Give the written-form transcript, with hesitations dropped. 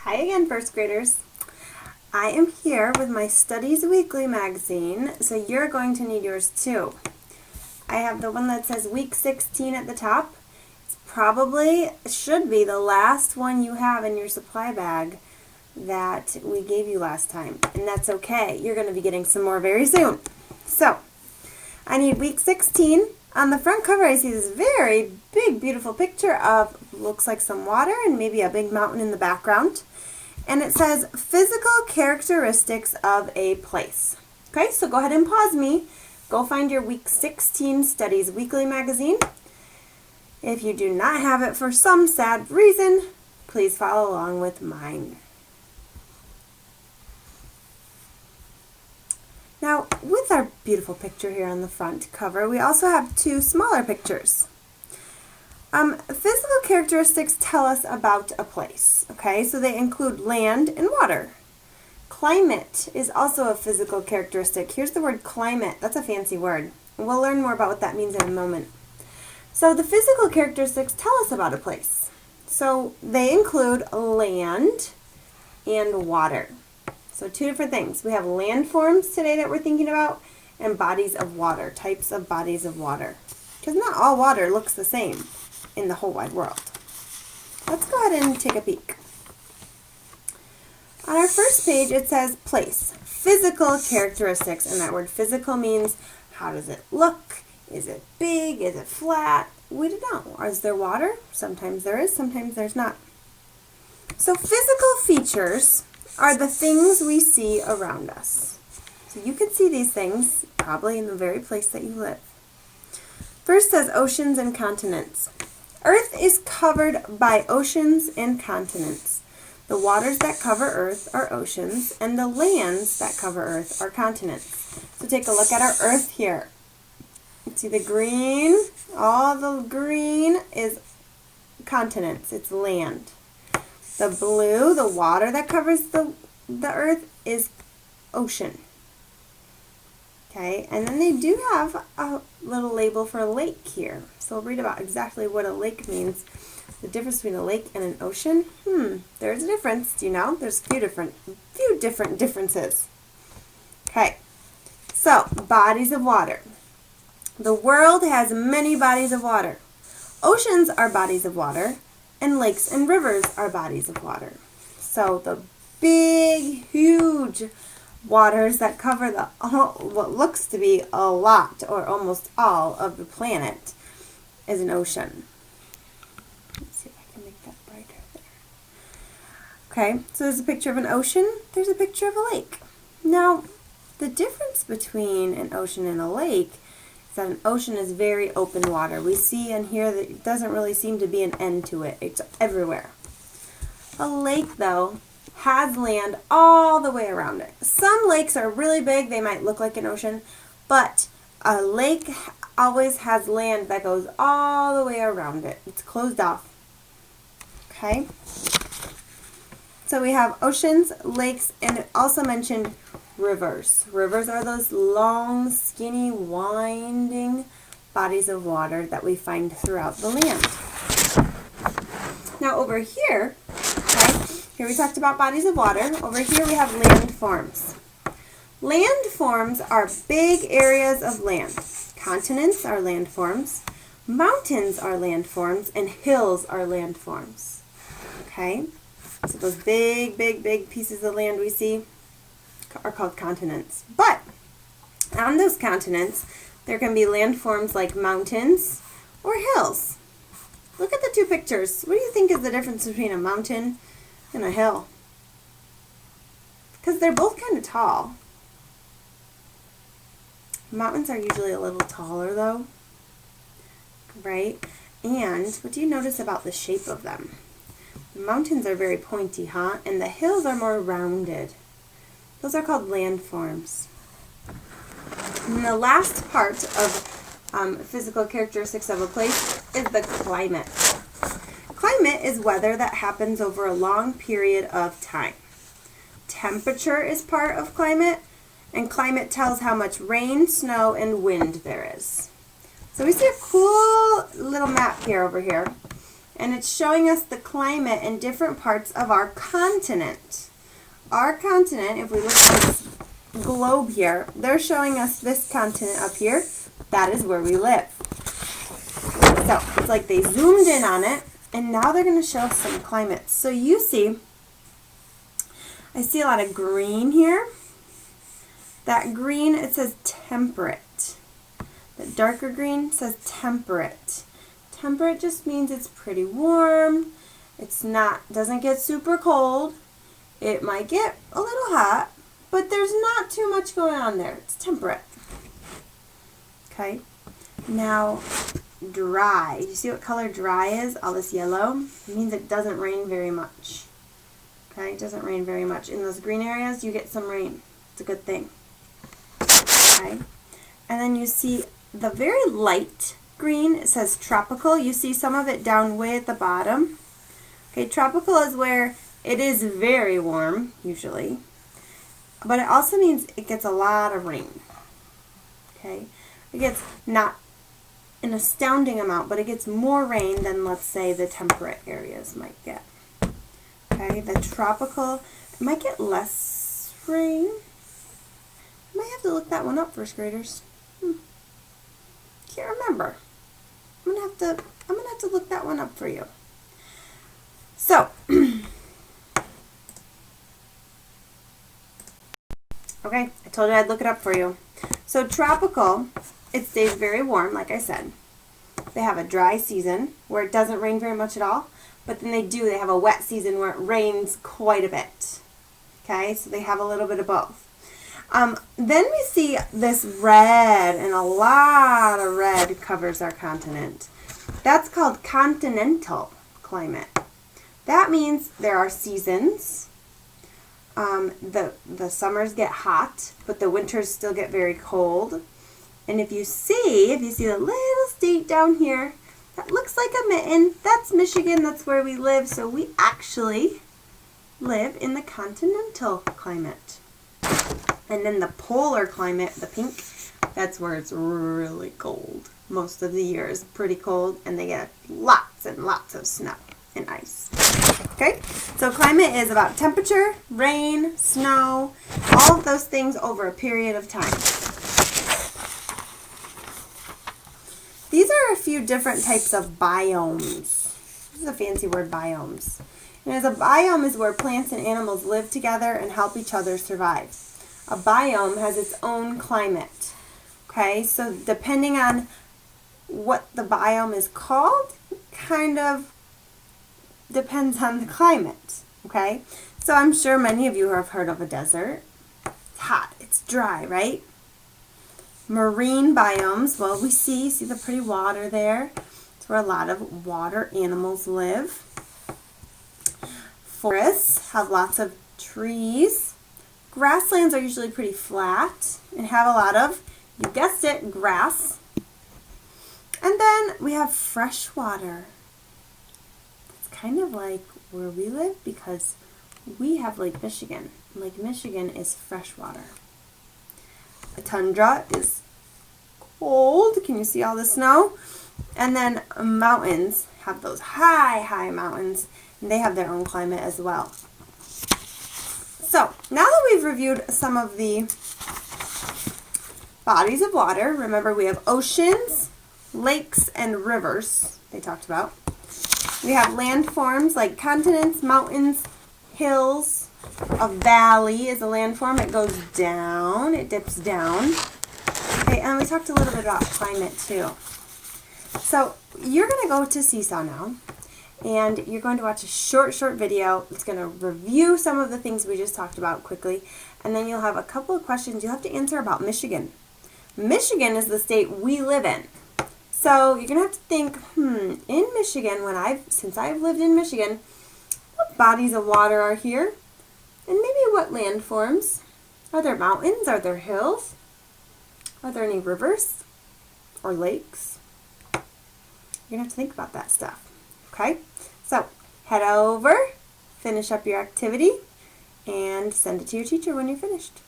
Hi again, first graders. I am here with my Studies Weekly magazine, so you're going to need yours too. I have the one that says week 16 at the top. It's probably, should be the last one you have in your supply bag that we gave you last time, and that's okay. You're going to be getting some more very soon. So, I need week 16. On the front cover, I see this very big, beautiful picture of, looks like some water and maybe a big mountain in the background. And it says, physical characteristics of a place. Okay, so go ahead and pause me. Go find your week 16 Studies Weekly magazine. If you do not have it for some sad reason, please follow along with mine. Now, with our beautiful picture here on the front cover, we also have two smaller pictures. Physical characteristics tell us about a place, okay? So they include land and water. Climate is also a physical characteristic. Here's the word climate. That's a fancy word. We'll learn more about what that means in a moment. So the physical characteristics tell us about a place. So they include land and water. So two different things. We have landforms today that we're thinking about and bodies of water, types of bodies of water. Because not all water looks the same in the whole wide world. Let's go ahead and take a peek. On our first page it says place, physical characteristics, and that word physical means how does it look? Is it big? Is it flat? We don't know. Is there water? Sometimes there is, sometimes there's not. So physical features are the things we see around us. So you can see these things probably in the very place that you live. First says oceans and continents. Earth is covered by oceans and continents. The waters that cover Earth are oceans, and the lands that cover Earth are continents. So take a look at our Earth here. See the green? All the green is continents. It's land. The blue, the water that covers the Earth, is ocean. Okay, and then they do have a little label for a lake here. So we'll read about exactly what a lake means. The difference between a lake and an ocean. There's a difference. Do you know? There's a few different differences. Okay, so bodies of water. The world has many bodies of water. Oceans are bodies of water, and lakes and rivers are bodies of water. So the big, huge waters that cover what looks to be a lot or almost all of the planet is an ocean. Let's see if I can make that brighter there. Okay, so there's a picture of an ocean. There's a picture of a lake. Now, the difference between an ocean and a lake is that an ocean is very open water. We see and hear that it doesn't really seem to be an end to it. It's everywhere. A lake, though, has land all the way around it. Some lakes are really big. They might look like an ocean, but a lake always has land that goes all the way around it. It's closed off. Okay? So we have oceans, lakes, and it also mentioned rivers. Rivers are those long, skinny, winding bodies of water that we find throughout the land. Now over here, okay, here we talked about bodies of water. Over here we have landforms. Landforms are big areas of land. Continents are landforms. Mountains are landforms, and hills are landforms. Okay? So those big pieces of land we see are called continents. But on those continents, there can be landforms like mountains or hills. Look at the two pictures. What do you think is the difference between a mountain and a hill? Because they're both kind of tall. Mountains are usually a little taller though, right? And what do you notice about the shape of them? The mountains are very pointy, huh? And the hills are more rounded. Those are called landforms. And the last part of physical characteristics of a place is the climate. Climate is weather that happens over a long period of time. Temperature is part of climate, and climate tells how much rain, snow, and wind there is. So we see a cool little map here over here And it's showing us the climate in different parts of our continent. Our continent, if we look at this globe here, they're showing us this continent up here. That is where we live. So it's like they zoomed in on it, and now they're going to show us some climates. So you see, I see a lot of green here. That green, it says temperate. The darker green says temperate. Temperate just means it's pretty warm. It's not, doesn't get super cold. It might get a little hot, but there's not too much going on there. It's temperate. Okay. Now, dry. You see what color dry is? All this yellow. It means it doesn't rain very much. Okay, it doesn't rain very much. In those green areas, you get some rain. It's a good thing. Okay. And then you see the very light green, it says tropical. You see some of it down way at the bottom. Okay, tropical is where it is very warm, usually. But it also means it gets a lot of rain. Okay. It gets not an astounding amount, but it gets more rain than, let's say, the temperate areas might get. Okay, the tropical, it might get less rain. I might have to look that one up, first graders. Can't remember. I'm gonna have to look that one up for you. So, okay, I told you I'd look it up for you. So tropical, it stays very warm, like I said. They have a dry season where it doesn't rain very much at all, but then they have a wet season where it rains quite a bit. Okay, so they have a little bit of both. Then we see this red, and a lot of red covers our continent. That's called continental climate. That means there are seasons. The summers get hot, but the winters still get very cold. And if you see the little state down here, that looks like a mitten. That's Michigan. That's where we live. So we actually live in the continental climate. And then the polar climate, the pink, that's where it's really cold. Most of the year is pretty cold, and they get lots and lots of snow and ice. Okay, so climate is about temperature, rain, snow, all of those things over a period of time. These are a few different types of biomes. This is a fancy word, biomes. And as a biome is where plants and animals live together and help each other survive. A biome has its own climate. Okay, so depending on what the biome is called, kind of depends on the climate. Okay, so I'm sure many of you have heard of a desert. It's hot, it's dry, right? Marine biomes, well, we see the pretty water there. It's where a lot of water animals live. Forests have lots of trees. Grasslands are usually pretty flat and have a lot of, you guessed it, grass. And then we have fresh water. It's kind of like where we live because we have Lake Michigan. Lake Michigan is freshwater. A tundra is cold. Can you see all the snow? And then mountains have those high mountains, and they have their own climate as well. So now that we've reviewed some of the bodies of water, remember we have oceans, lakes, and rivers they talked about. We have landforms like continents, mountains, hills. A valley is a landform. It goes down, it dips down. Okay, and we talked a little bit about climate too. So you're going to go to Seesaw now, and you're going to watch a short video. It's going to review some of the things we just talked about quickly, and then you'll have a couple of questions you'll have to answer about Michigan. Michigan is the state we live in. So you're going to have to think, in Michigan, since I've lived in Michigan, what bodies of water are here? And maybe what landforms? Are there mountains? Are there hills? Are there any rivers or lakes? You're going to have to think about that stuff. Okay? So head over, finish up your activity, and send it to your teacher when you're finished.